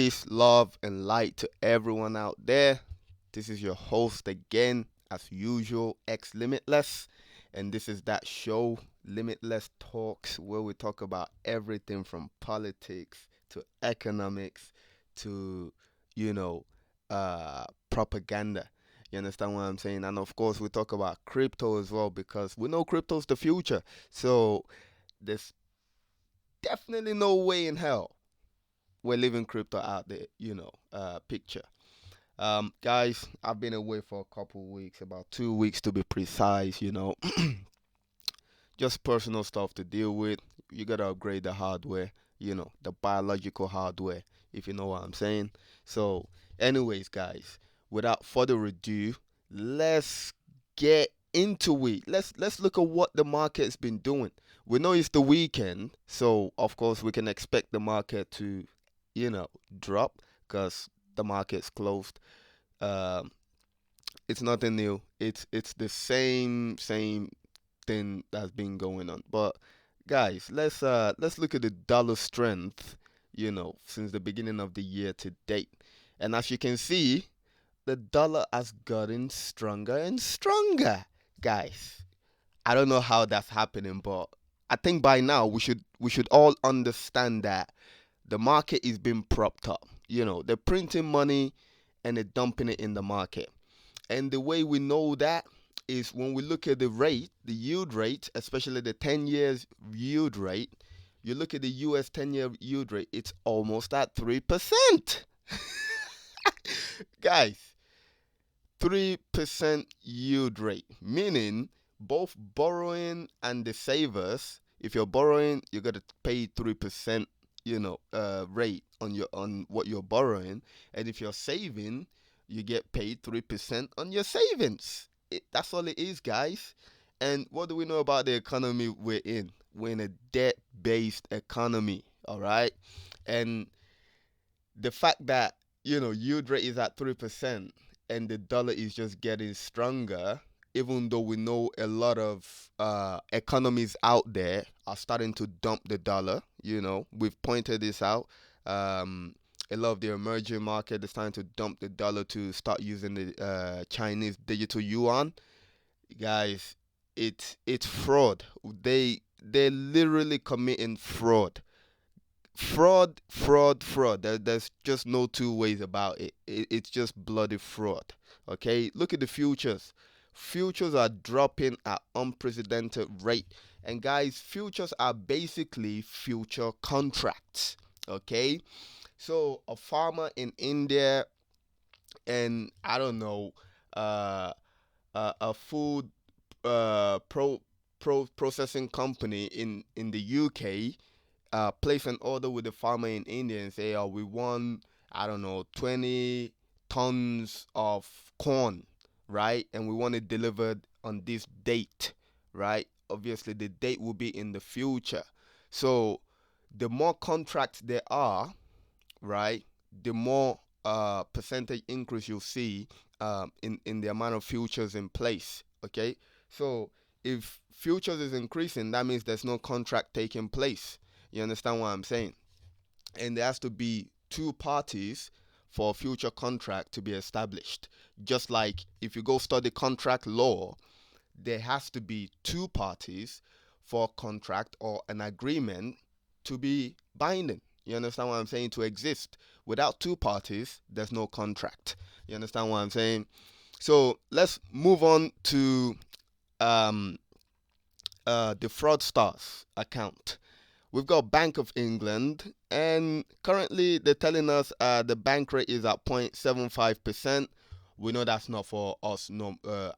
Peace, love, and light to everyone out there. This is your host again, as usual, X Limitless. And this is that show, Limitless Talks, where we talk about everything from politics to economics to, you know, propaganda. You understand what I'm saying? And of course, we talk about crypto as well because we know crypto's the future. So there's definitely no way in hell we're leaving crypto out there, picture. Guys, I've been away for a couple weeks, about 2 weeks to be precise, just personal stuff to deal with. You gotta upgrade the hardware, the biological hardware, if you know what I'm saying. So, anyways, guys, without further ado, let's get into it. Let's look at what the market's been doing. We know it's the weekend, so of course we can expect the market to, drop because the market's closed. Um, it's nothing new. It's the same thing that's been going on. But guys, let's look at the dollar strength, since the beginning of the year to date. And as you can see, the dollar has gotten stronger and stronger. Guys, I don't know how that's happening, but I think by now we should all understand that the market is being propped up. They're printing money and they're dumping it in the market. And the way we know that is when we look at the rate, the yield rate, especially the 10 years yield rate. You look at the US 10-year yield rate, it's almost at 3%. Guys, 3% yield rate, meaning both borrowing and the savers, if you're borrowing, you got to pay 3%, rate on what you're borrowing, and if you're saving, you get paid 3% on your savings. That's all it is, guys. And what do we know about the economy we're in? We're in a debt-based economy, all right? And the fact that, yield rate is at 3% and the dollar is just getting stronger, even though we know a lot of economies out there are starting to dump the dollar. We've pointed this out. A lot of the emerging market is starting to dump the dollar to start using the Chinese digital yuan. Guys, it's fraud. They're literally committing fraud. Fraud. There's just no two ways about it. It's just bloody fraud. Okay, look at the futures. Futures are dropping at unprecedented rate. And guys, futures are basically future contracts. Okay, so a farmer in India and I don't know, a food processing company in the UK place an order with the farmer in India and say, oh, we want, I don't know, 20 tons of corn, right? And we want it delivered on this date, right? Obviously, the date will be in the future. So the more contracts there are, right, the more percentage increase you'll see in the amount of futures in place. Okay, so if futures is increasing, that means there's no contract taking place. You understand what I'm saying? And there has to be two parties for a future contract to be established. Just like if you go study contract law, there has to be two parties for a contract or an agreement to be binding. You understand what I'm saying? To exist. Without two parties, there's no contract. You understand what I'm saying? So let's move on to the fraudsters account. We've got Bank of England, and currently they're telling us the bank rate is at 0.75%. We know that's not for us,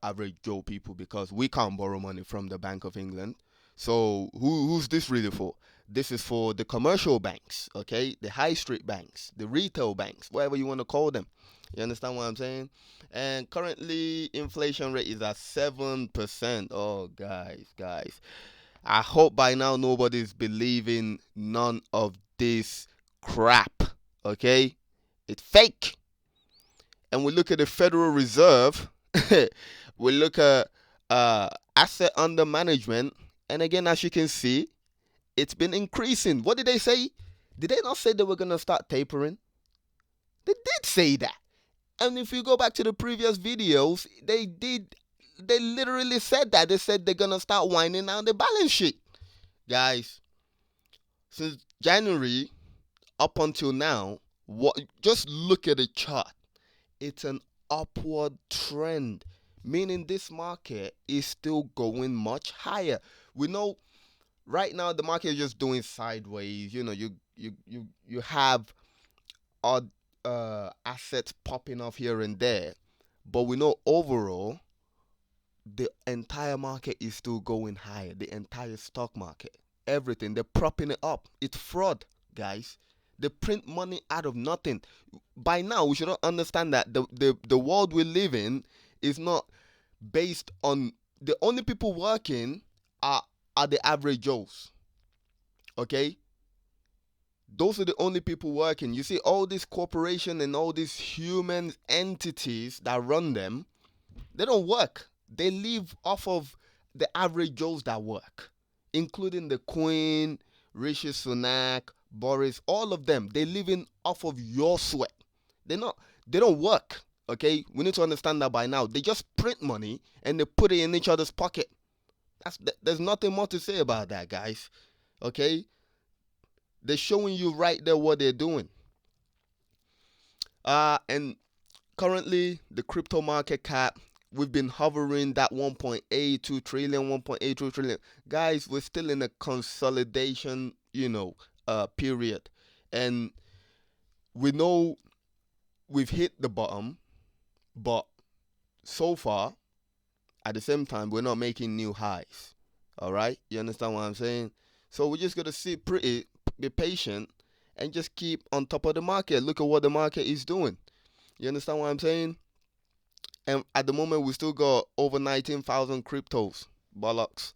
average Joe people, because we can't borrow money from the Bank of England. So who's this really for? This is for the commercial banks, okay? The high street banks, the retail banks, whatever you want to call them. You understand what I'm saying? And currently, inflation rate is at 7%. Oh, guys. I hope by now nobody's believing none of this crap, okay? It's fake. And we look at the Federal Reserve. We look at asset under management. And again, as you can see, it's been increasing. What did they say? Did they not say they were going to start tapering? They did say that. And if you go back to the previous videos, they literally said that. They said they're gonna start winding down the balance sheet. Guys, since January up until now, just look at the chart. It's an upward trend, meaning this market is still going much higher. We know right now the market is just doing sideways. You have odd assets popping off here and there, but we know overall the entire market is still going higher. The entire stock market, everything, they're propping it up. It's fraud, guys. They print money out of nothing. By now, we should understand that the world we live in is not based on the only people working are the average Joes. Okay? Those are the only people working. You see, all these corporations and all these human entities that run them, they don't work. They live off of the average Joes that work, including the Queen, Rishi Sunak, Boris, all of them. They living off of your sweat. They don't work. Okay, we need to understand that by now. They just print money and they put it in each other's pocket. There's nothing more to say about that, guys. Okay, they're showing you right there what they're doing. And currently the crypto market cap, we've been hovering that 1.82 trillion, 1.82 trillion. Guys, we're still in a consolidation, period. And we know we've hit the bottom, but so far, at the same time, we're not making new highs. All right? You understand what I'm saying? So we're just going to sit pretty, be patient, and just keep on top of the market. Look at what the market is doing. You understand what I'm saying? And at the moment, we still got over 19,000 cryptos, bollocks.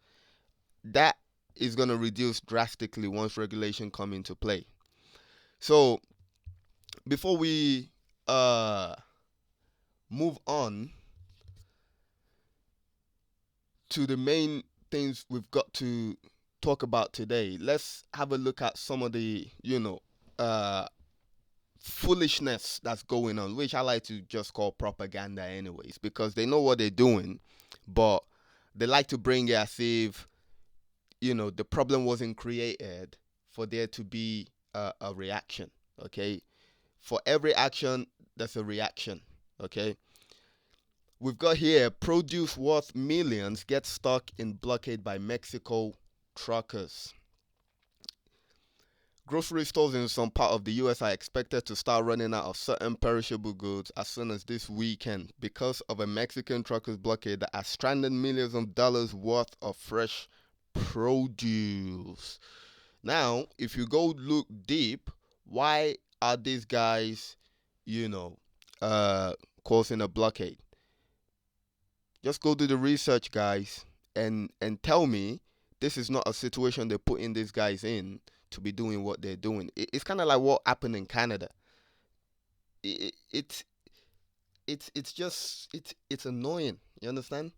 That is going to reduce drastically once regulation come into play. So before we move on to the main things we've got to talk about today, let's have a look at some of the, foolishness that's going on, which I like to just call propaganda anyways, because they know what they're doing, but they like to bring it as if, the problem wasn't created for there to be a reaction, okay? For every action, there's a reaction, okay? We've got here, produce worth millions gets stuck in blockade by Mexico truckers. Grocery stores in some part of the US are expected to start running out of certain perishable goods as soon as this weekend because of a Mexican truckers blockade that has stranded millions of dollars worth of fresh produce. Now, if you go look deep, why are these guys, causing a blockade? Just go do the research, guys, and tell me this is not a situation they're putting these guys in to be doing what they're doing. It's kind of like what happened in Canada. It's annoying. You understand?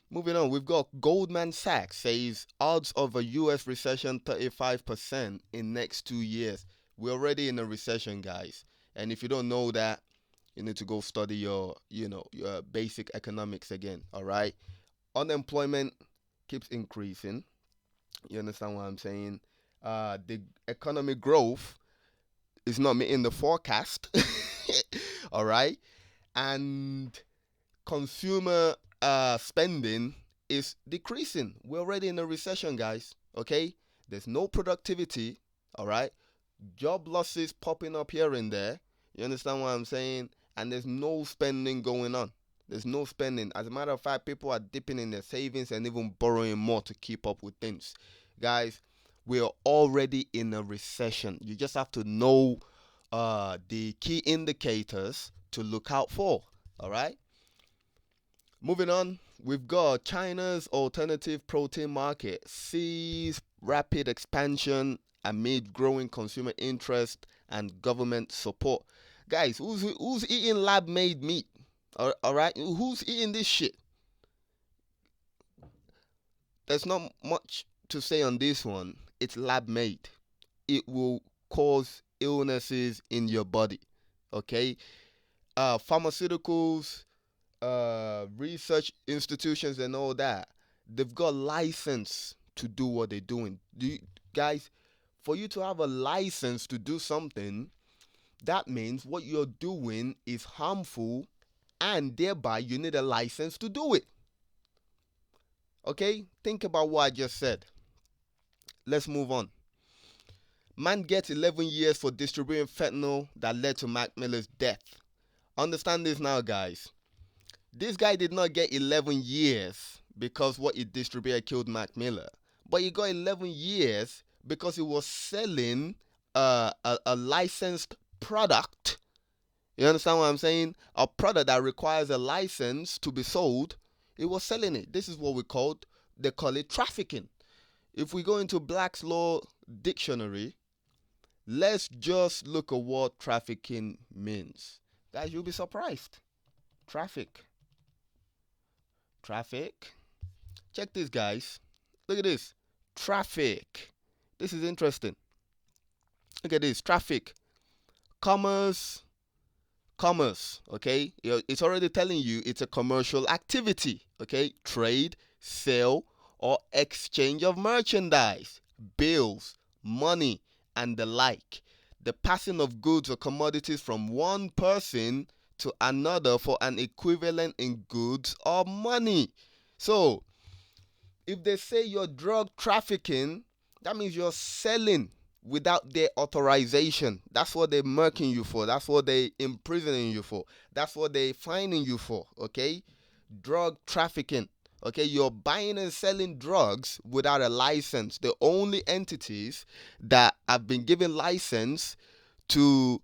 Moving on, we've got Goldman Sachs says odds of a U.S. recession 35% in next 2 years. We're already in a recession, guys. And if you don't know that, you need to go study your basic economics again. All right. Unemployment keeps increasing. You understand what I'm saying? The economic growth is not meeting the forecast. All right. And consumer spending is decreasing. We're already in a recession, guys. Okay. There's no productivity. All right. Job losses popping up here and there. You understand what I'm saying? And there's no spending going on. There's no spending. As a matter of fact, people are dipping in their savings and even borrowing more to keep up with things. Guys, we are already in a recession. You just have to know the key indicators to look out for. All right. Moving on, we've got China's alternative protein market sees rapid expansion amid growing consumer interest and government support. Guys, who's eating lab-made meat? All right, who's eating this shit? There's not much to say on this one. It's lab-made. It will cause illnesses in your body. Okay, pharmaceuticals, research institutions, and all that. They've got license to do what they're doing. Guys, for you to have a license to do something, that means what you're doing is harmful, and thereby you need a license to do it. Okay, think about what I just said. Let's move on. Man gets 11 years for distributing fentanyl that led to Mac Miller's death. Understand this now, guys. This guy did not get 11 years because what he distributed killed Mac Miller, but he got 11 years because he was selling a licensed product. You understand what I'm saying? A product that requires a license to be sold. He was selling it. This is what they call it trafficking. If we go into Black's Law Dictionary, let's just look at what trafficking means. Guys, you'll be surprised. Traffic. Check this, guys. Look at this. Traffic. This is interesting. Look at this. Traffic. Commerce. Okay? It's already telling you it's a commercial activity. Okay? Trade, sale, or exchange of merchandise, bills, money, and the like. The passing of goods or commodities from one person to another for an equivalent in goods or money. So, if they say you're drug trafficking, that means you're selling without their authorization. That's what they're murking you for. That's what they're imprisoning you for. That's what they're fining you for, okay? Drug trafficking. Okay, you're buying and selling drugs without a license. The only entities that have been given license to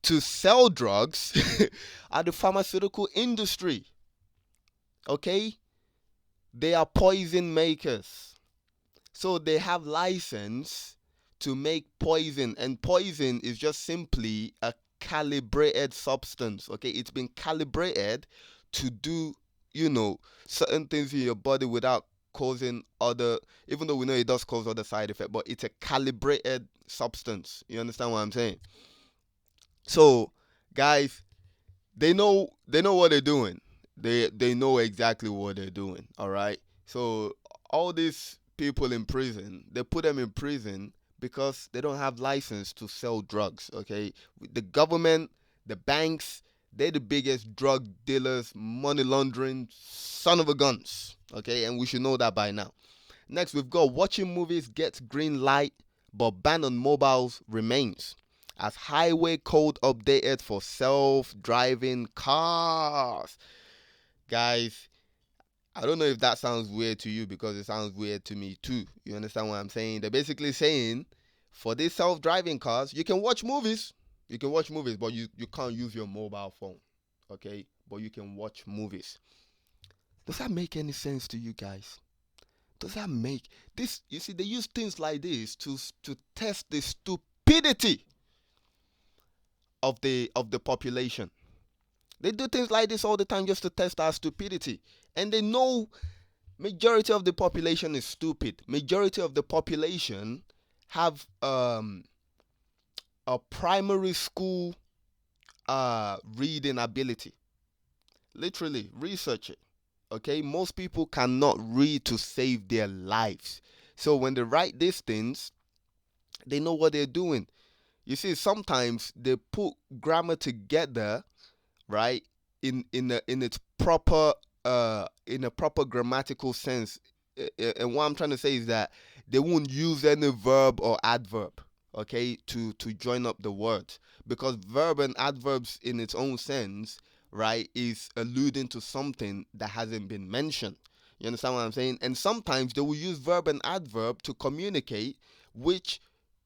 sell drugs are the pharmaceutical industry. Okay? They are poison makers. So they have license to make poison, and poison is just simply a calibrated substance. Okay? It's been calibrated to do, certain things in your body without causing other, even though we know it does cause other side effects, but it's a calibrated substance. You understand what I'm saying? So, guys, they know what they're doing. They know exactly what they're doing. All right. So all these people in prison, they put them in prison because they don't have license to sell drugs. Okay. The government, the banks, they're the biggest drug dealers, money laundering son of a guns. Okay, and we should know that by now. Next, we've got watching movies gets green light, but ban on mobiles remains as highway code updated for self-driving cars. Guys, I don't know if that sounds weird to you, because it sounds weird to me too. You understand what I'm saying? They're basically saying for these self-driving cars, you can watch movies. You can watch movies, but you can't use your mobile phone. Okay? But you can watch movies. Does that make any sense to you guys? Does that make this? You see, they use things like this to test the stupidity of the population. They do things like this all the time just to test our stupidity. And they know majority of the population is stupid. Majority of the population have a primary school reading ability. Literally, research it. Okay, most people cannot read to save their lives. So when they write these things, they know what they're doing. You see, sometimes they put grammar together, right, in its proper in a proper grammatical sense. And what I'm trying to say is that they won't use any verb or adverb, okay, to join up the words, because verb and adverbs in its own sense, right, is alluding to something that hasn't been mentioned. You understand what I'm saying? And sometimes they will use verb and adverb to communicate, which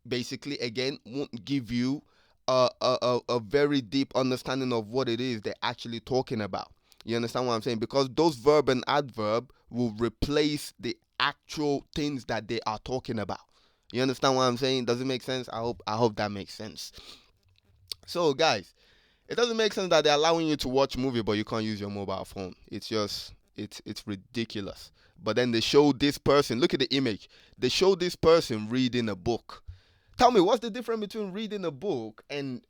basically, again, won't give you a very deep understanding of what it is they're actually talking about. You understand what I'm saying? Because those verb and adverb will replace the actual things that they are talking about. You understand what I'm saying? Does it make sense? I hope that makes sense. So, guys, it doesn't make sense that they're allowing you to watch movie, but you can't use your mobile phone. It's just, it's ridiculous. But then they show this person, look at the image. They show this person reading a book. Tell me, what's the difference between reading a book and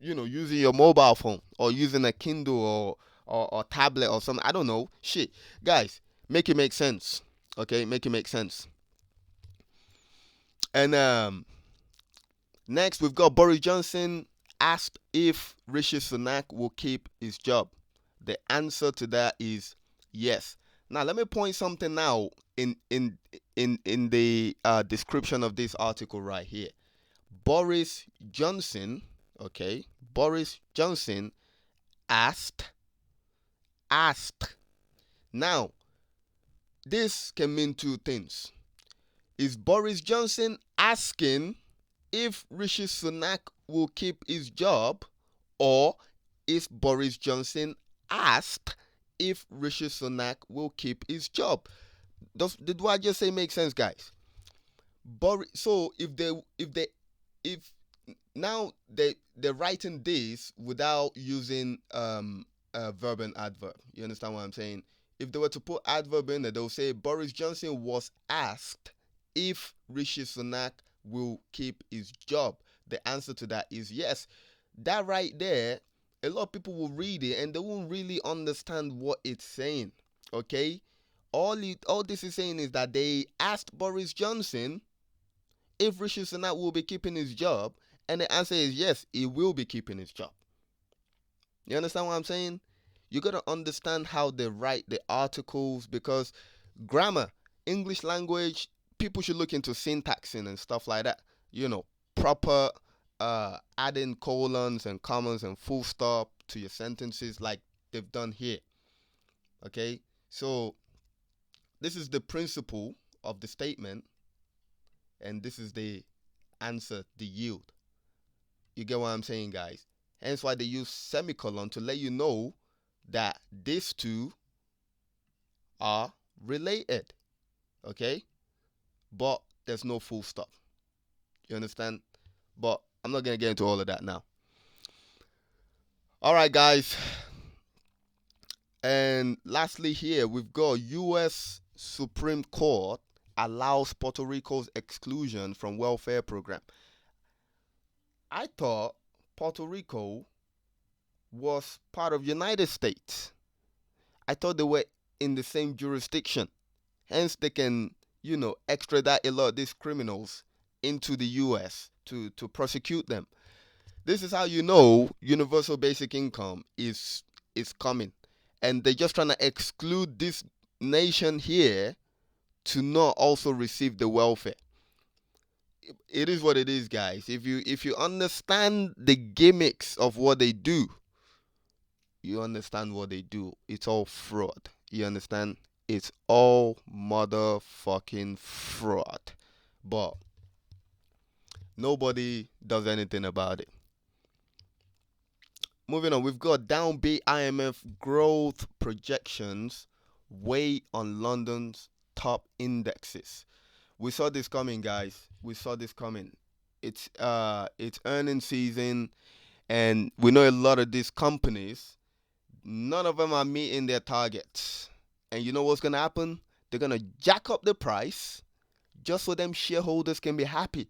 using your mobile phone or using a Kindle or tablet or something. I don't know. Shit, guys, make it make sense. Okay, make it make sense. And next we've got Boris Johnson asked if Rishi Sunak will keep his job. The answer to that is yes. Now let me point something out in the description of this article right here. Boris Johnson, okay, Boris Johnson asked. Now, this can mean two things. Is Boris Johnson asking if Rishi Sunak will keep his job, or is Boris Johnson asked if Rishi Sunak will keep his job? Did what I just say make sense, guys? So if now they're writing this without using verb and adverb. You understand what I'm saying? If they were to put adverb in there, they'll say Boris Johnson was asked if Rishi Sunak will keep his job. The answer to that is yes. That right there, a lot of people will read it and they won't really understand what it's saying. Okay? All this is saying is that they asked Boris Johnson if Rishi Sunak will be keeping his job, and the answer is yes, he will be keeping his job. You understand what I'm saying? You got to understand how they write the articles, because grammar, English language, people should look into syntaxing and stuff like that. Proper adding colons and commas and full stop to your sentences like they've done here. Okay? So this is the principle of the statement, and this is the answer, the yield. You get what I'm saying, guys? Hence why they use semicolon to let you know that these two are related. Okay? But there's no full stop. You understand? But I'm not going to get into all of that now. All right, guys. And lastly here, we've got U.S. Supreme Court allows Puerto Rico's exclusion from welfare program. I thought Puerto Rico was part of United States. I thought they were in the same jurisdiction. Hence, they can, extradite a lot of these criminals into the U.S. to prosecute them. This is how universal basic income is coming. And they're just trying to exclude this nation here to not also receive the welfare. It is what it is, guys. If you understand the gimmicks of what they do, you understand what they do. It's all fraud. You understand? It's all motherfucking fraud. But nobody does anything about it. Moving on, we've got downbeat IMF growth projections weigh on London's top indexes. We saw this coming, guys. We saw this coming. It's earnings season, and we know a lot of these companies, none of them are meeting their targets. And you know what's gonna happen? They're gonna jack up the price just so them shareholders can be happy.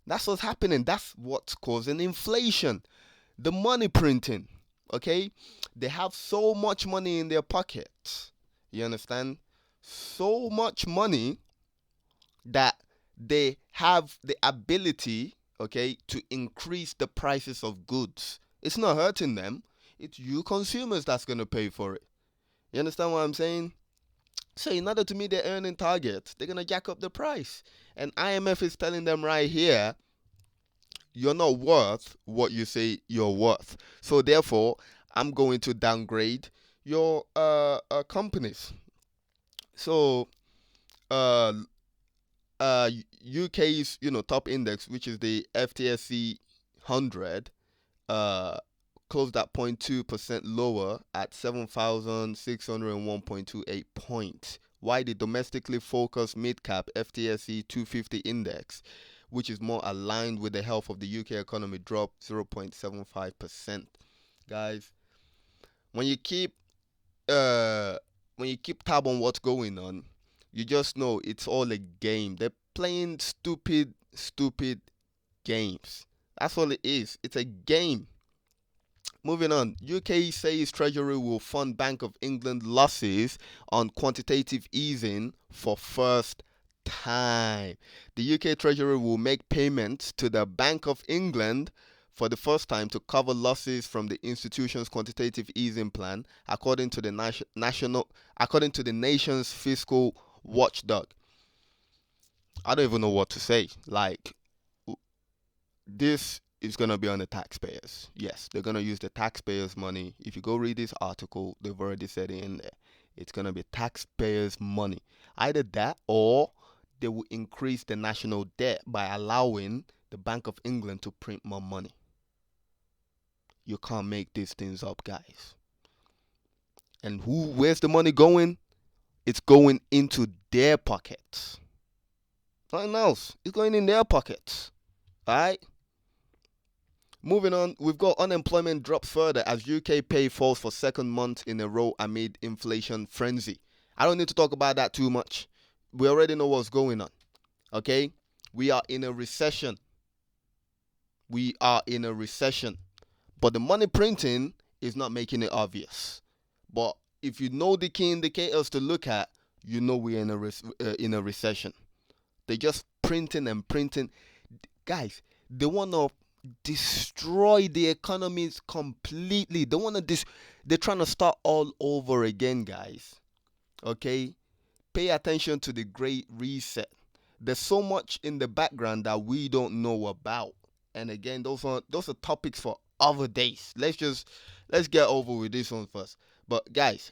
That's what's happening. That's what's causing inflation. The money printing. Okay? They have so much money in their pockets. You understand? So much money that they have the ability, okay, to increase the prices of goods. It's not hurting them. It's you consumers that's going to pay for it. You understand what I'm saying? So in order to meet their earning targets, they're going to jack up the price. And IMF is telling them right here, you're not worth what you say you're worth. So therefore, I'm going to downgrade your companies. So UK's top index, which is the FTSE 100, closed at 0.2% lower at 7,601.28 points. While the domestically focused mid-cap FTSE 250 index, which is more aligned with the health of the UK economy, dropped 0.75%. Guys, when you keep tab on what's going on, you just know it's all a game. They're playing stupid games. That's all it is. It's a game. Moving on, UK says Treasury will fund Bank of England losses on quantitative easing for first time. The UK Treasury will make payments to the Bank of England for the first time to cover losses from the institution's quantitative easing plan, according to the nation's fiscal watchdog. I don't even know what to say. Like, this is going to be on the taxpayers. Yes, they're going to use the taxpayers' money. If you go read this article, they've already said it in there. It's going to be taxpayers' money. Either that or they will increase the national debt by allowing the Bank of England to print more money. You can't make these things up, guys. And where's the money going? It's going into their pockets. Nothing else. It's going in their pockets. Alright? Moving on, we've got unemployment drops further as UK pay falls for second month in a row amid inflation frenzy. I don't need to talk about that too much. We already know what's going on. Okay? We are in a recession. But the money printing is not making it obvious. But if you know the key indicators to look at, you know we're in a recession. They're just printing and printing. Guys, they want to destroy the economies completely. They're trying to start all over again, guys. Okay? Pay attention to the Great Reset. There's so much in the background that we don't know about. And again, those are topics for other days. Let's get over with this one first. But guys,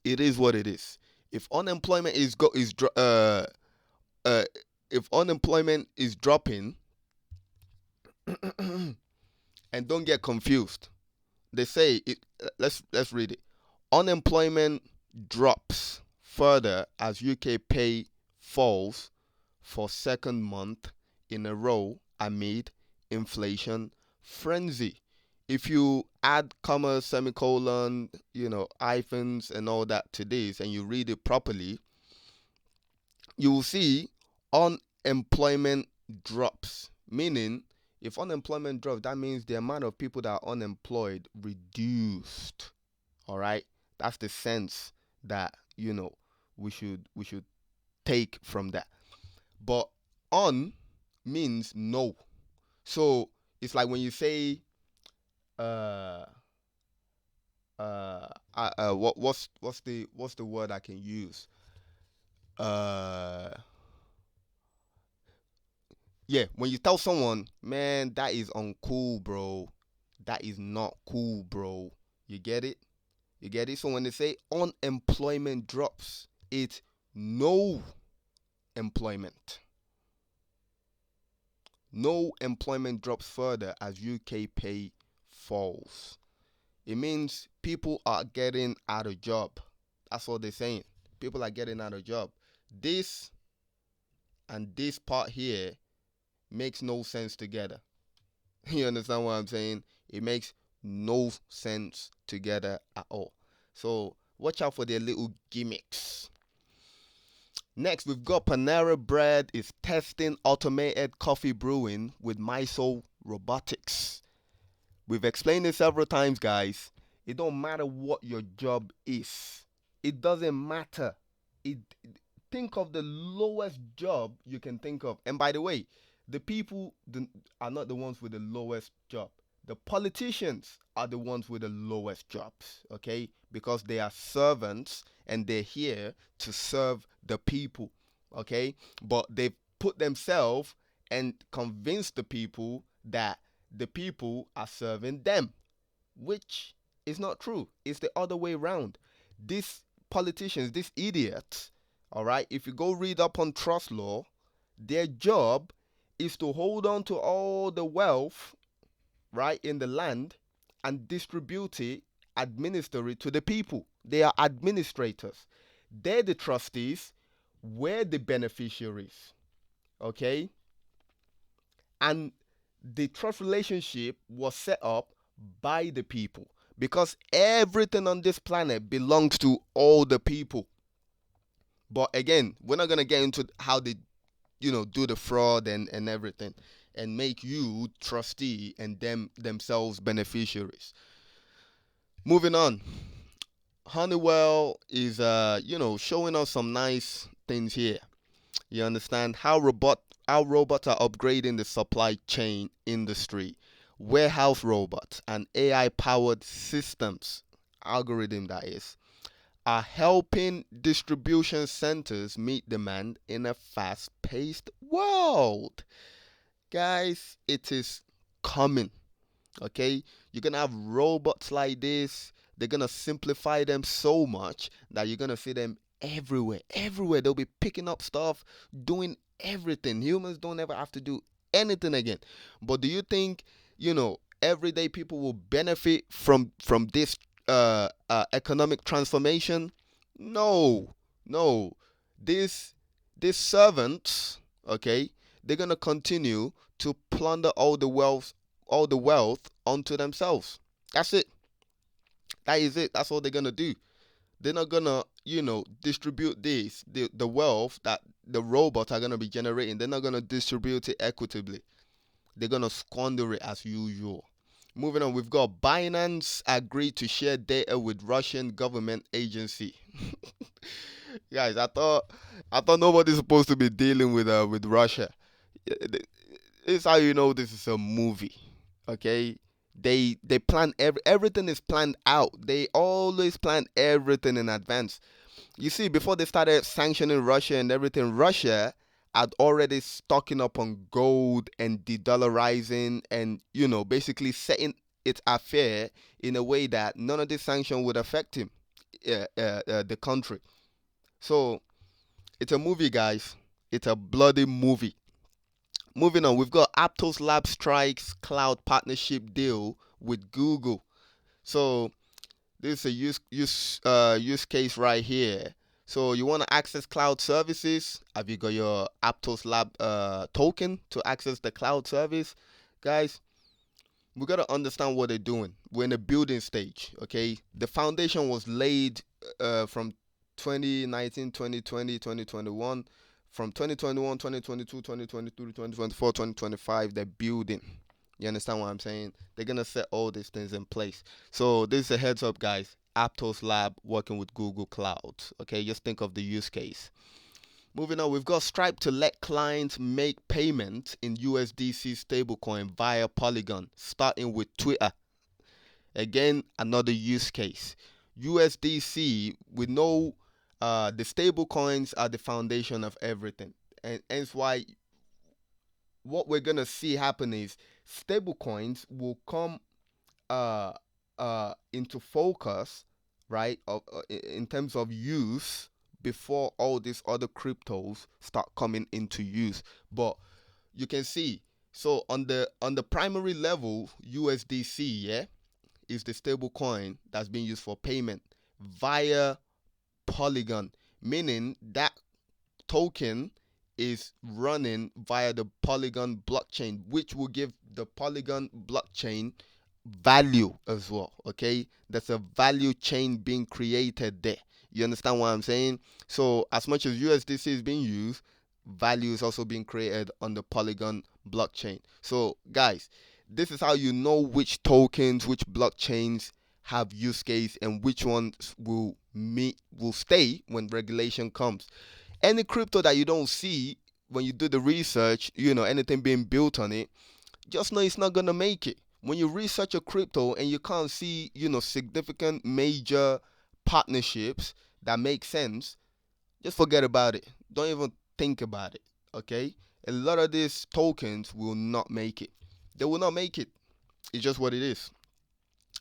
it is what it is. If unemployment if unemployment is dropping, and don't get confused. They say it. Let's read it. Unemployment drops further as UK pay falls for second month in a row amid inflation frenzy. If you add comma, semicolon, hyphens and all that to this, and you read it properly, you will see unemployment drops, meaning if unemployment drops, that means the amount of people that are unemployed reduced. All right, that's the sense that we should take from that. But on means no, so it's like when you say what's the word I can use? Yeah, when you tell someone, man, that is uncool, bro. That is not cool, bro. You get it? So when they say unemployment drops, it's no employment. No employment drops further as UK pay falls. It means people are getting out of job. That's what they're saying. People are getting out of job. This and this part here makes no sense together. You understand what I'm saying? It makes no sense together at all. So watch out for their little gimmicks. Next, we've got Panera Bread is testing automated coffee brewing with Miso Robotics. We've explained it several times, guys. It don't matter what your job is. It doesn't matter. Think of the lowest job you can think of. And by the way, the people are not the ones with the lowest job. The politicians are the ones with the lowest jobs, okay? Because they are servants and they're here to serve the people, okay? But they've put themselves and convinced the people that the people are serving them, which is not true. It's the other way around. These politicians, these idiots, all right, if you go read up on trust law, their job is to hold on to all the wealth, right, in the land and distribute it, administer it to the people. They are administrators. They're the trustees. We're the beneficiaries, okay? And the trust relationship was set up by the people because everything on this planet belongs to all the people. But again, we're not going to get into how they do the fraud and everything. and make you trustee and themselves beneficiaries. Moving on, Honeywell is showing us some nice things here. You understand how robots are upgrading the supply chain industry. Warehouse robots and AI powered systems, algorithm that is, are helping distribution centers meet demand in a fast paced world. Guys, it is coming. Okay, you're gonna have robots like this. They're gonna simplify them so much that you're gonna see them everywhere. They'll be picking up stuff, doing everything. Humans don't ever have to do anything again. But do you think, everyday people will benefit from this economic transformation? No, no. These servants, okay, they're gonna continue to plunder all the wealth onto themselves. That's it. That is it. That's all they're gonna do. They're not gonna, distribute the wealth that the robots are gonna be generating. They're not gonna distribute it equitably. They're gonna squander it as usual. Moving on, we've got Binance agreed to share data with Russian government agency. Guys, I thought nobody's supposed to be dealing with Russia. This is how you know this is a movie. Okay, they plan everything is planned out. They always plan everything in advance. You see, before they started sanctioning Russia and everything, Russia had already stocking up on gold and de-dollarizing and basically setting its affair in a way that none of this sanction would affect him, the country. So it's a movie, guys. It's a bloody movie. Moving on, we've got Aptos Lab strikes cloud partnership deal with Google. So this is a use case right here. So you want to access cloud services? Have you got your Aptos Lab token to access the cloud service? Guys, we got to understand what they're doing. We're in a building stage, okay? The foundation was laid from 2019, 2020, 2021. From 2021, 2022, 2023, 2024, 2025, they're building. You understand what I'm saying? They're going to set all these things in place. So this is a heads up, guys. Aptos Lab working with Google Cloud. Okay, just think of the use case. Moving on, we've got Stripe to let clients make payments in USDC stablecoin via Polygon, starting with Twitter. Again, another use case. USDC, we know the stable coins are the foundation of everything. And hence why what we're going to see happen is stable coins will come into focus, right, in terms of use before all these other cryptos start coming into use. But you can see, so on the primary level, USDC, yeah, is the stable coin that's being used for payment via Polygon, meaning that token is running via the Polygon blockchain, which will give the Polygon blockchain value as well. Okay, there's a value chain being created there. You understand what I'm saying? So as much as USDC is being used, value is also being created on the Polygon blockchain. So guys, this is how you know which tokens, which blockchains have use case and which ones will stay when regulation comes. Any crypto that you don't see when you do the research, anything being built on it, just know it's not gonna make it. When you research a crypto and you can't see, significant major partnerships that make sense, just forget about it. Don't even think about it. Okay? A lot of these tokens will not make it. They will not make it. It's just what it is.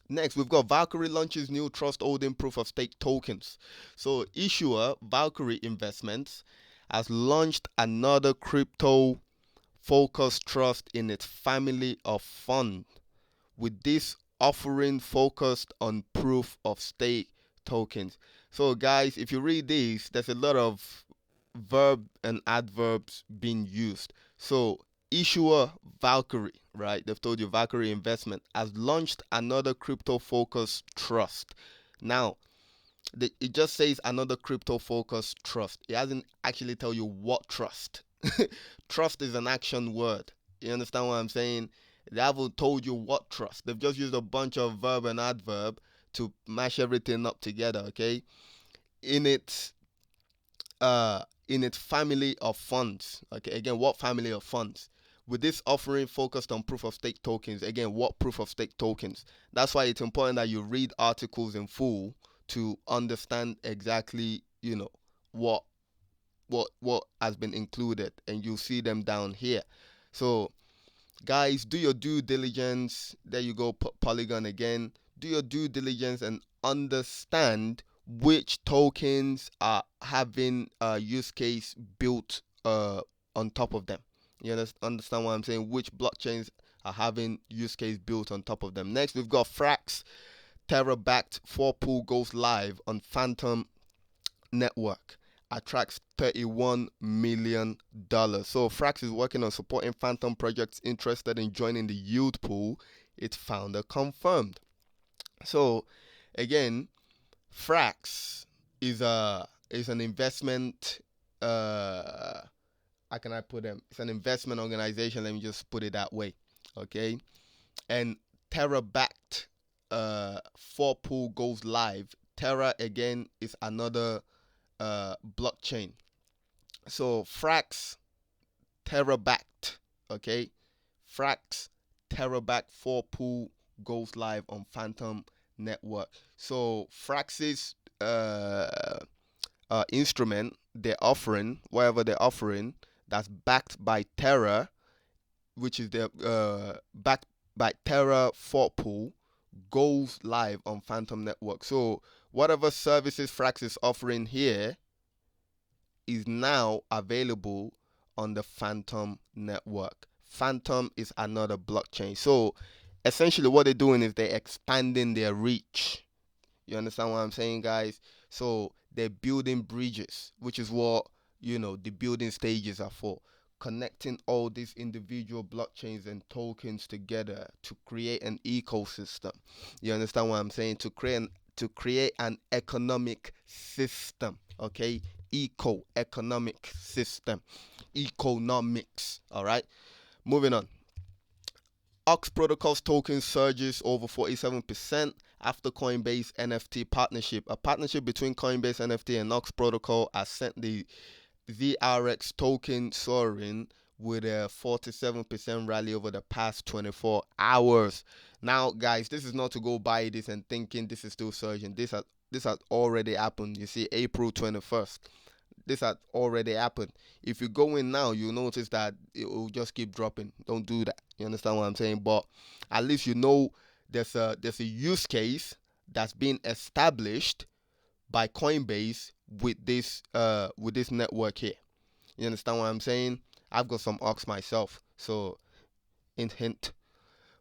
Next, we've got Valkyrie launches new trustodin proof of stake tokens. So, issuer Valkyrie Investments has launched another crypto focused trust in its family of fund, with this offering focused on proof of stake tokens. So, guys, if you read this, there's a lot of verb and adverbs being used. So, issuer Valkyrie, right? They've told you Valkyrie Investment has launched another crypto focused trust. Now, it just says another crypto focused trust. It hasn't actually tell you what trust. Trust is an action word. You understand what I'm saying? They haven't told you what trust. They've just used a bunch of verb and adverb to mash everything up together. Okay, in its in its family of funds. Okay, again, what family of funds? With this offering focused on proof of stake tokens, again, what proof of stake tokens? That's why it's important that you read articles in full to understand exactly, what what has been included, and you'll see them down here. So guys, do your due diligence. There you go, Polygon again. Do your due diligence and understand which tokens are having a use case built on top of them. You understand what I'm saying? Which blockchains are having use case built on top of them. Next, we've got Frax. Terra-backed 4-pool goes live on Phantom network, attracts $31 million. So Frax is working on supporting Phantom projects interested in joining the yield pool. Its founder confirmed. So again, Frax is an investment. How can I put them? It's an investment organization. Let me just put it that way. Okay, and Terra backed 4-pool goes live. Terra again is another blockchain. So Frax Terra-backed, okay? Frax Terra-backed 4-pool goes live on Phantom network. So Frax's instrument they're offering, whatever they're offering, that's backed by Terra, which is the backed by Terra 4-pool, goes live on Phantom network. So whatever services Frax is offering here is now available on the Phantom network. Phantom is another blockchain. So essentially what they're doing is they're expanding their reach. You understand what I'm saying, guys? So they're building bridges, which is what, the building stages are for. Connecting all these individual blockchains and tokens together to create an ecosystem. You understand what I'm saying? To create an economic system, okay? Economic system, economics. All right, moving on. Ox Protocol's token surges over 47% after Coinbase NFT partnership. A partnership between Coinbase NFT and Ox Protocol has sent the ZRX token soaring with a 47% rally over the past 24 hours. Now, guys, this is not to go buy this and thinking this is still surging. This has already happened. You see, April 21st. This had already happened. If you go in now, you'll notice that it will just keep dropping. Don't do that. You understand what I'm saying? But at least you know there's a use case that's been established by Coinbase with this network here. You understand what I'm saying? I've got some Ox myself, so hint.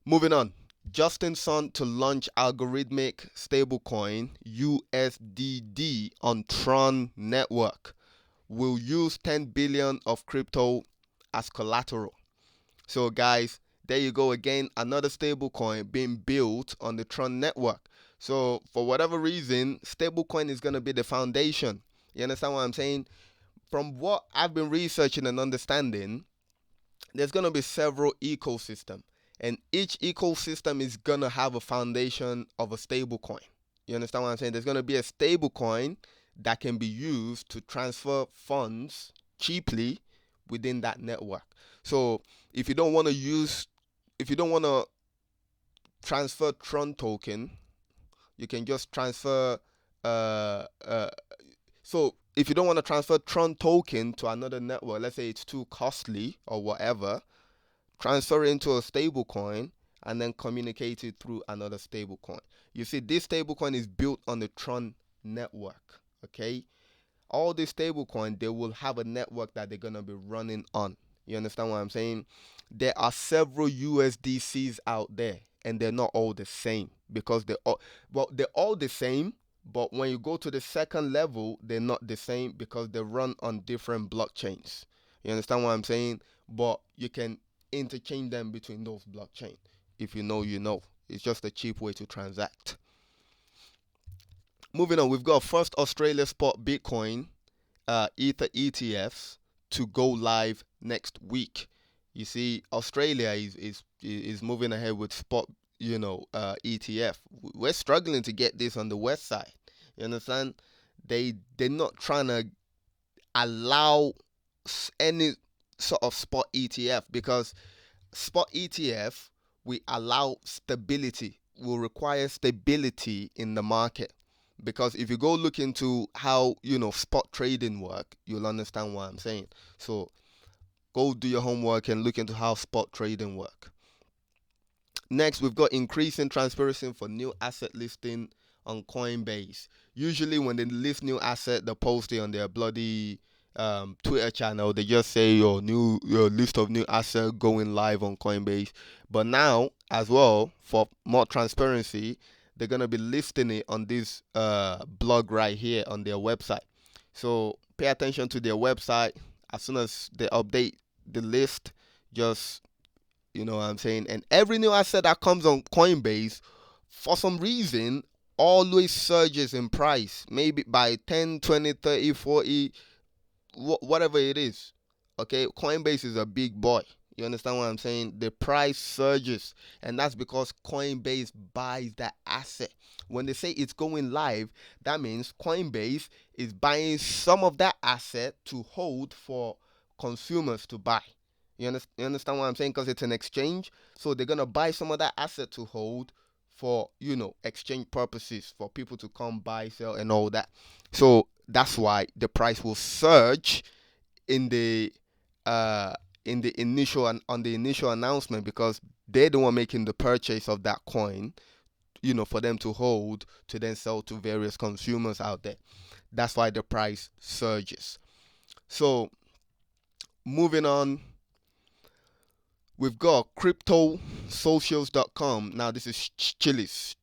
Moving on. Justin Sun to launch algorithmic stablecoin USDD on Tron network. Will use 10 billion of crypto as collateral. So guys, there you go again, another stablecoin being built on the Tron network. So for whatever reason, stablecoin is going to be the foundation. You understand what I'm saying? From what I've been researching and understanding, there's going to be several ecosystems, and each ecosystem is going to have a foundation of a stablecoin. You understand what I'm saying? There's going to be a stablecoin that can be used to transfer funds cheaply within that network. So if you don't want to transfer Tron token, you can just transfer. So if you don't want to transfer Tron token to another network, let's say it's too costly or whatever, transfer it into a stable coin and then communicate it through another stable coin. You see, this stable coin is built on the Tron network. Okay, all these stablecoin, they will have a network that they're gonna be running on. You understand what I'm saying? There are several USDCs out there, and they're not all the same because they're all the same. But when you go to the second level, they're not the same because they run on different blockchains. You understand what I'm saying? But you can interchange them between those blockchains. If you know, you know. It's just a cheap way to transact. Moving on, we've got first Australia spot Bitcoin Ether ETFs to go live next week. You see, Australia is moving ahead with spot, ETF. We're struggling to get this on the west side. You understand? They're not trying to allow any sort of spot ETF, because spot ETF we allow stability, will require stability in the market. Because if you go look into how spot trading work, you'll understand what I'm saying. So go do your homework and look into how spot trading work. Next, we've got increasing transparency for new asset listing on Coinbase. Usually, when they list new asset, they post it on their bloody Twitter channel. They just say your list of new asset going live on Coinbase. But now, as well, for more transparency, they're gonna be listing it on this blog right here on their website. So pay attention to their website. As soon as they update the list, just you know what I'm saying? And every new asset that comes on Coinbase, for some reason, always surges in price. Maybe by 10, 20, 30, 40, whatever it is. Okay, Coinbase is a big boy. You understand what I'm saying? The price surges, and that's because Coinbase buys that asset. When they say it's going live, that means Coinbase is buying some of that asset to hold for consumers to buy. You understand what I'm saying? Because it's an exchange, so they're gonna buy some of that asset to hold for exchange purposes, for people to come buy, sell, and all that. So that's why the price will surge in the initial and on the initial announcement, because they're the one making the purchase of that coin, for them to hold to then sell to various consumers out there. That's why the price surges. So moving on, we've got cryptosocials.com. Now this is Chili's.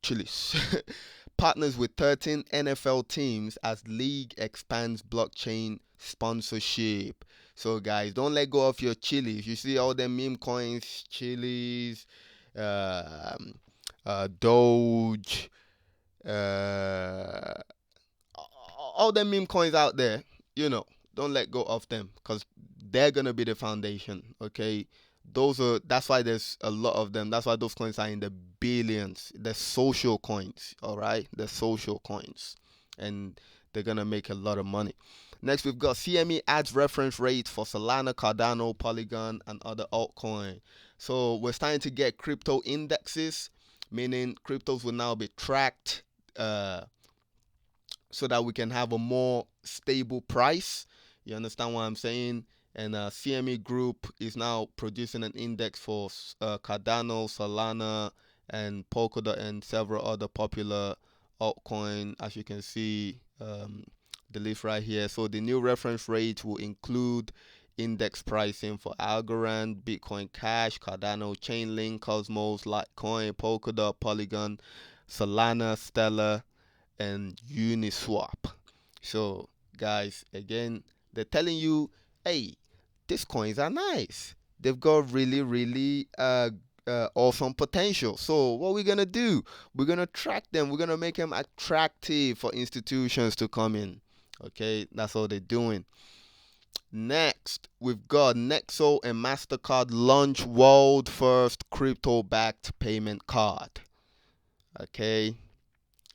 Partners with 13 NFL teams as league expands blockchain sponsorship. So guys, don't let go of your Chili's. You see all them meme coins, Chili's, Doge, uh, all them meme coins out there. Don't let go of them, because they're gonna be the foundation. Okay, that's why there's a lot of them. That's why those coins are in the billions. They're social coins. All right, they're social coins, and they're gonna make a lot of money. Next, we've got CME adds reference rates for Solana, Cardano, Polygon, and other altcoin. So we're starting to get crypto indexes, meaning cryptos will now be tracked so that we can have a more stable price. You understand what I'm saying? And CME Group is now producing an index for Cardano, Solana, and Polkadot, and several other popular altcoin. As you can see, the list right here. So the new reference rate will include index pricing for Algorand, Bitcoin Cash, Cardano, Chainlink, Cosmos, Litecoin, Polkadot, Polygon, Solana, Stellar, and Uniswap. So guys, again, they're telling you, hey, these coins are nice. They've got really, really awesome potential. So what we're gonna do? We're gonna track them. We're gonna make them attractive for institutions to come in. Okay, that's all they're doing. Next, we've got Nexo and MasterCard launch world first crypto-backed payment card. Okay,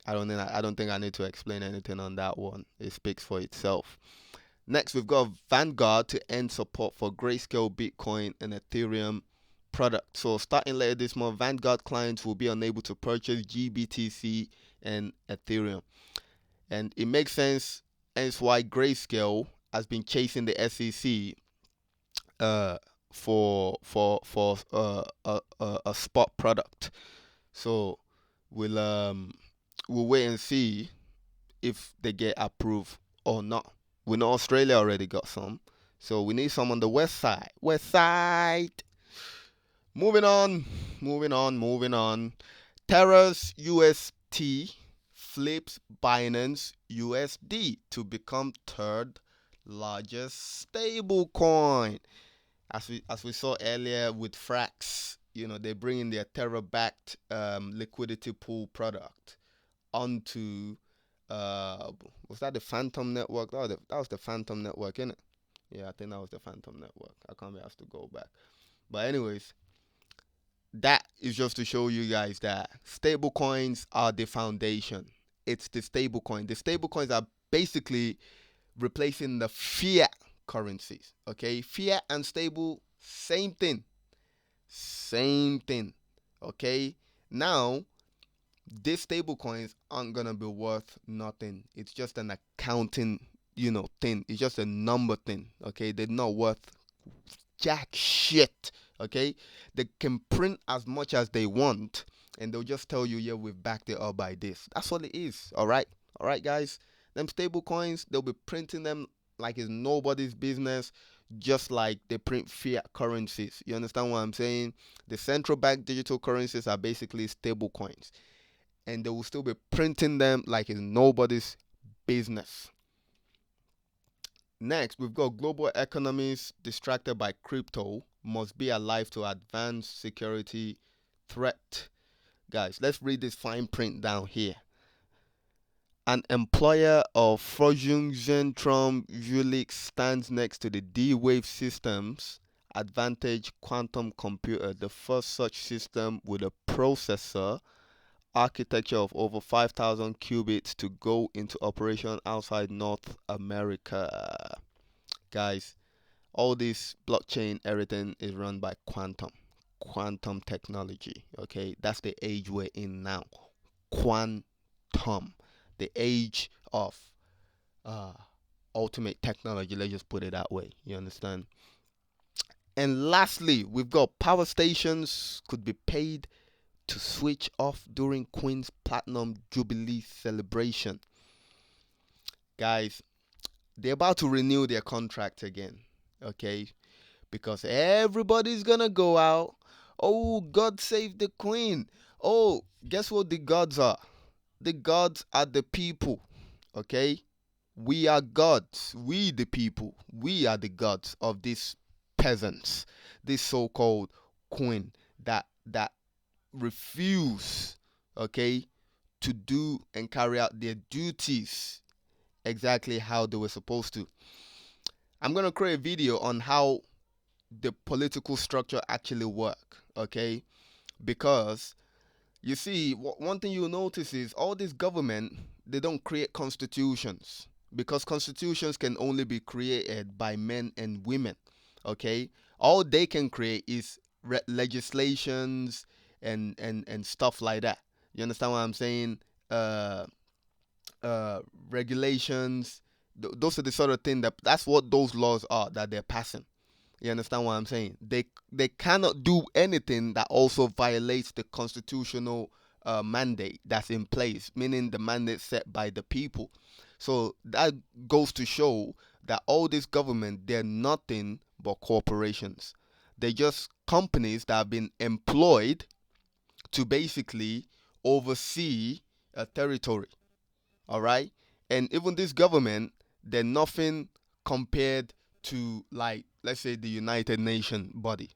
I don't think I need to explain anything on that one. It speaks for itself. Next, we've got Vanguard to end support for Grayscale, Bitcoin, and Ethereum products. So starting later this month, Vanguard clients will be unable to purchase GBTC and Ethereum. And it makes sense, hence why Grayscale has been chasing the SEC for a spot product. So we'll wait and see if they get approved or not. We know Australia already got some, so we need some on the west side. West side. Moving on. Terra's UST flips Binance USD to become third largest stable coin. As we saw earlier with frax, they bring in their Terra-backed liquidity pool product onto was that the Phantom Network? That was the Phantom Network, innit? Yeah, I think that was the Phantom Network. I can't be asked to go back. But anyways, that is just to show you guys that stable coins are the foundation. It's the stable coin. The stable coins are basically replacing the fiat currencies. Okay, fiat and stable, same thing. Same thing. Okay, now these stable coins aren't gonna be worth nothing. It's just an accounting, thing. It's just a number thing. Okay, they're not worth jack shit. Okay, they can print as much as they want, and they'll just tell you, yeah, we've backed it up by this. That's all it is. All right, guys. Them stable coins, they'll be printing them like it's nobody's business, just like they print fiat currencies. You understand what I'm saying? The central bank digital currencies are basically stable coins, and they will still be printing them like it's nobody's business. Next, we've got global economies distracted by crypto must be alive to advanced security threat. Guys, let's read this fine print down here. An employer of Fortune Zentrum Jülich stands next to the D-Wave Systems Advantage quantum computer, the first such system with a processor architecture of over 5,000 qubits to go into operation outside North America. Guys, all this blockchain, everything is run by quantum technology. Okay, that's the age we're in now. Quantum, the age of uh, ultimate technology. Let's just put it that way. You understand? And lastly, we've got power stations could be paid to switch off during Queen's Platinum Jubilee celebration. Guys, they're about to renew their contract again. Okay, because everybody's gonna go out. Oh, God save the Queen. Oh, guess what the gods are? The gods are the people. Okay, we are gods. We the people. We are the gods of these peasants. This so-called queen that refuse, okay, to do and carry out their duties exactly how they were supposed to. I'm gonna create a video on how the political structure actually work, okay? Because you see, one thing you'll notice is all this government, they don't create constitutions, because constitutions can only be created by men and women, okay? All they can create is legislations and stuff like that. You understand what I'm saying? Uh, Regulations. Those are the sort of thing that's what those laws are that they're passing. You understand what I'm saying? They cannot do anything that also violates the constitutional mandate that's in place, meaning the mandate set by the people. So that goes to show that all this government, they're nothing but corporations. They're just companies that have been employed to basically oversee a territory. All right, and even this government, they're nothing compared to, like, let's say the United Nations body.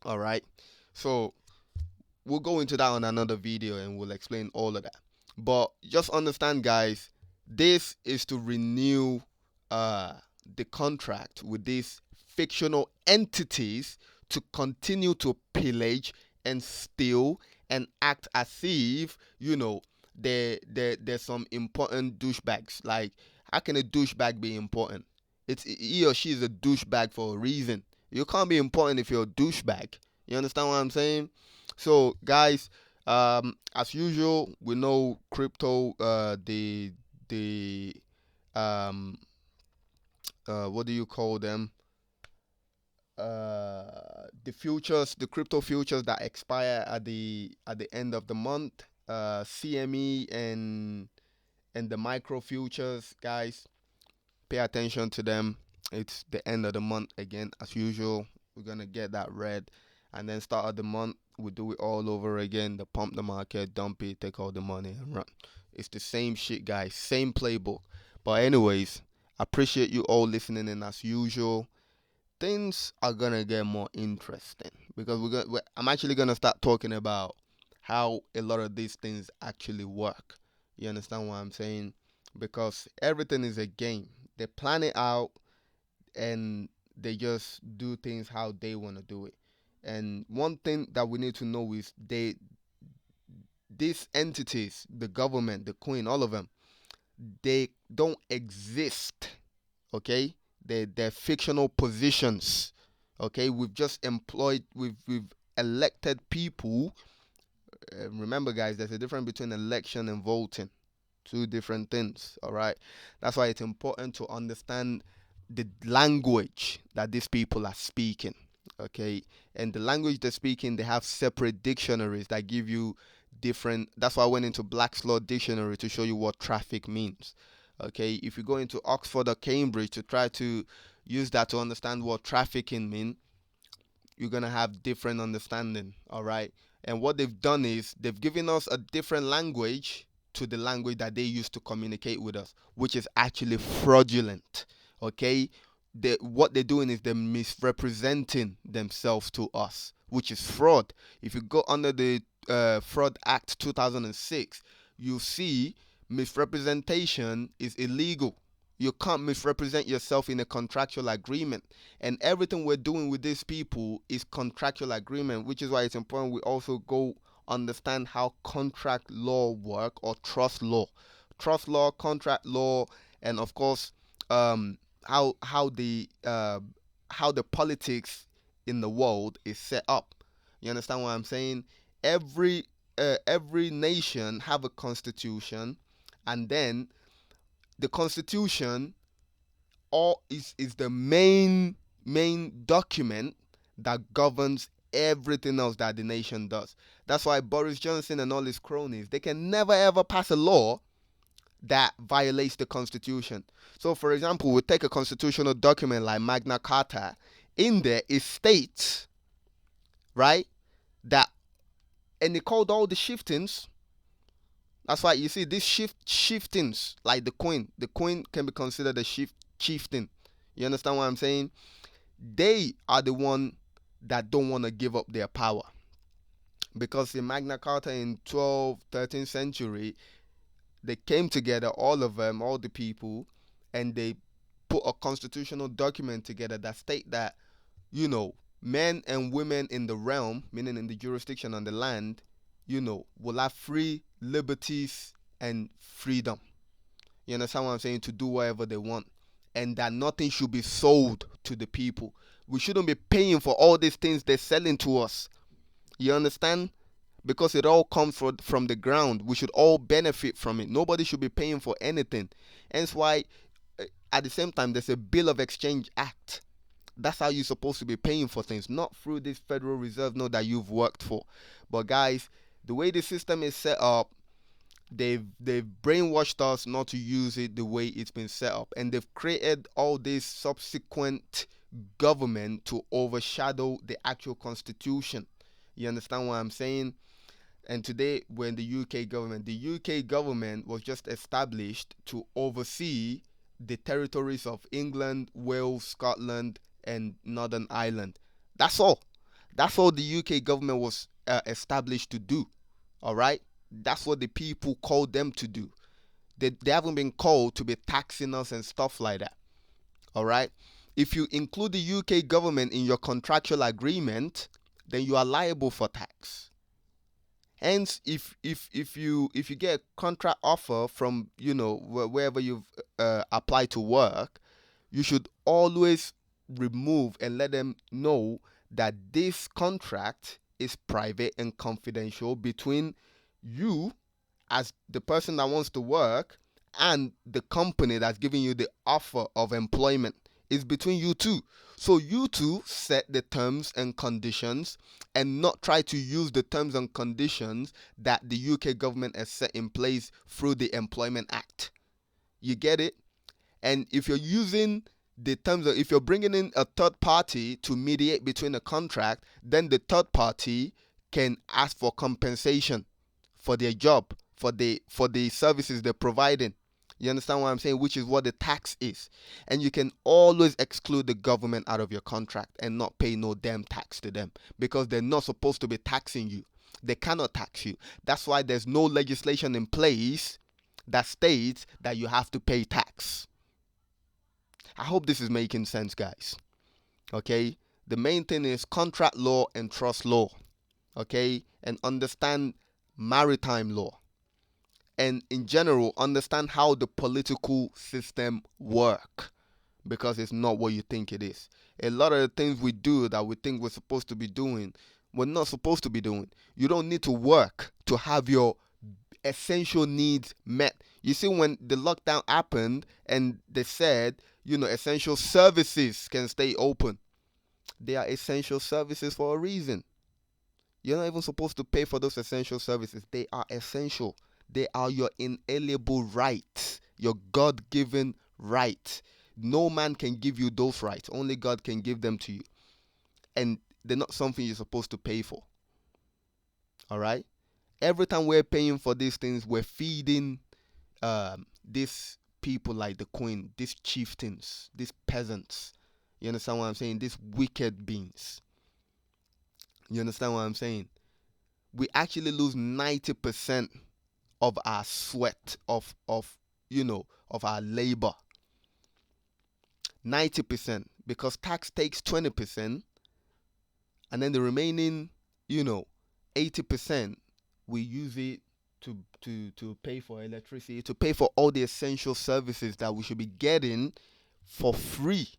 All right, so we'll go into that on another video and we'll explain all of that. But just understand, guys, this is to renew uh the contract with these fictional entities to continue to pillage and steal and act as if, there's some important douchebags. Like, how can a douchebag be important? It's he or she is a douchebag for a reason. You can't be important if you're a douchebag. You understand what I'm saying? So, guys, as usual, we know crypto. The what do you call them? The futures, the crypto futures that expire at the end of the month. CME and the micro futures, guys, pay attention to them. It's the end of the month again, as usual. We're gonna get that red, and then start of the month we do it all over again. The pump the market, dump it, take all the money and run. It's the same shit, guys. Same playbook. But anyways, appreciate you all listening in as usual. Things are gonna get more interesting because I'm actually gonna start talking about how a lot of these things actually work. You understand what I'm saying? Because everything is a game. They plan it out and they just do things how they want to do it. And one thing that we need to know is these entities, the government, the queen, all of them, they don't exist. Okay, they're fictional positions. Okay, we've elected people. Remember, guys, there's a difference between election and voting. Two different things. All right, that's why it's important to understand the language that these people are speaking. Okay, and the language they're speaking, they have separate dictionaries that give you different. That's why I went into Black's Law Dictionary to show you what traffic means. Okay, if you go into Oxford or Cambridge to try to use that to understand what trafficking mean, you're gonna have different understanding. All right, and what they've done is they've given us a different language to the language that they used to communicate with us, which is actually fraudulent. Okay, what they're doing is they're misrepresenting themselves to us, which is fraud. If you go under the Fraud Act 2006, you see misrepresentation is illegal. You can't misrepresent yourself in a contractual agreement. And everything we're doing with these people is contractual agreement, which is why it's important we also go understand how contract law work, or trust law, contract law, and of course, how the politics in the world is set up. You understand what I'm saying? Every nation have a constitution, and then the constitution is the main document that governs everything else that the nation does. That's why Boris Johnson and all his cronies, they can never ever pass a law that violates the constitution. So for example, we take a constitutional document like Magna Carta. In there it states, right, that, and they called all the shiftings. That's why you see these shiftings, like the queen. The queen can be considered a chieftain. You understand what I'm saying? They are the one that don't want to give up their power, because in Magna Carta in 12th, 13th century, they came together, all of them, all the people, and they put a constitutional document together that state that, men and women in the realm, meaning in the jurisdiction on the land, will have free liberties and freedom. You understand what I'm saying? To do whatever they want. And that nothing should be sold to the people. We shouldn't be paying for all these things they're selling to us. You understand? Because it all comes from the ground. We should all benefit from it. Nobody should be paying for anything. Hence why, at the same time, there's a Bill of Exchange Act. That's how you're supposed to be paying for things, not through this Federal Reserve note that you've worked for. But guys, the way the system is set up, they've brainwashed us not to use it the way it's been set up, and they've created all this subsequent government to overshadow the actual constitution. You understand what I'm saying? And today we're in the UK government. The UK government was just established to oversee the territories of England, Wales, Scotland, and Northern Ireland. That's all. That's all the UK government was established to do. All right? That's what the people called them to do. They haven't been called to be taxing us and stuff like that. All right? If you include the UK government in your contractual agreement, then you are liable for tax. Hence, if you get a contract offer from wherever you've applied to work, you should always remove and let them know that this contract is private and confidential between you as the person that wants to work and the company that's giving you the offer of employment. Is between you two. So you two set the terms and conditions, and not try to use the terms and conditions that the UK government has set in place through the Employment Act. You get it? And if you're using the terms if you're bringing in a third party to mediate between a contract, then the third party can ask for compensation for their job, for the services they're providing. You understand what I'm saying? Which is what the tax is. And you can always exclude the government out of your contract and not pay no damn tax to them, because they're not supposed to be taxing you. They cannot tax you. That's why there's no legislation in place that states that you have to pay tax. I hope this is making sense, guys. Okay? The main thing is contract law and trust law, okay? And understand maritime law. And in general, understand how the political system work, because it's not what you think it is. A lot of the things we do that we think we're supposed to be doing, we're not supposed to be doing. You don't need to work to have your essential needs met. You see, when the lockdown happened and they said, essential services can stay open, they are essential services for a reason. You're not even supposed to pay for those essential services. They are essential. They are your inalienable rights, your God-given right. No man can give you those rights. Only God can give them to you. And they're not something you're supposed to pay for. All right? Every time we're paying for these things, we're feeding these people like the queen, these chieftains, these peasants. You understand what I'm saying? These wicked beings. You understand what I'm saying? We actually lose 90% of our sweat, of our labor. 90%, because tax takes 20%, and then the remaining 80%, we use it to pay for electricity, to pay for all the essential services that we should be getting for free.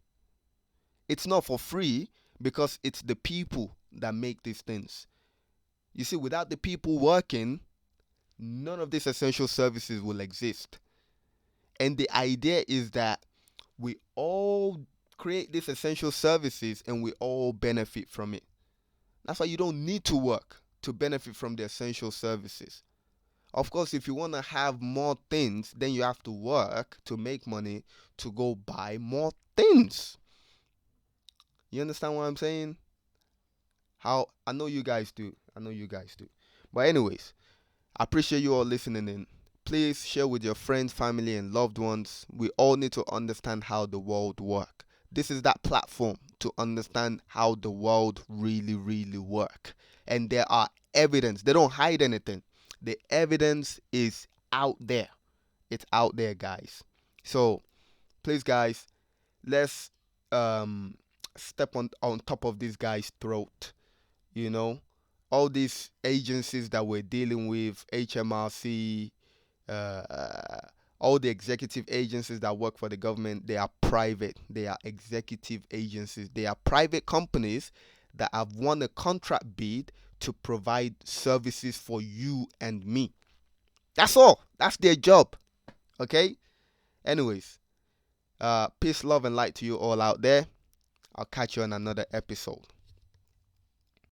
It's not for free because it's the people that make these things. You see, without the people working, none of these essential services will exist. And the idea is that we all create these essential services and we all benefit from it. That's why you don't need to work to benefit from the essential services. Of course, if you want to have more things, then you have to work to make money to go buy more things. You understand what I'm saying? How I know you guys do. But anyways, I appreciate you all listening in. Please share with your friends, family, and loved ones. We all need to understand how the world works. This is that platform to understand how the world really, really works. And there are evidence. They don't hide anything. The evidence is out there. It's out there, guys. So, please, guys, let's step on top of this guy's throat. All these agencies that we're dealing with, HMRC, all the executive agencies that work for the government, they are private. They are executive agencies. They are private companies that have won a contract bid to provide services for you and me. That's all. That's their job. Okay? Anyways, peace, love, and light to you all out there. I'll catch you on another episode.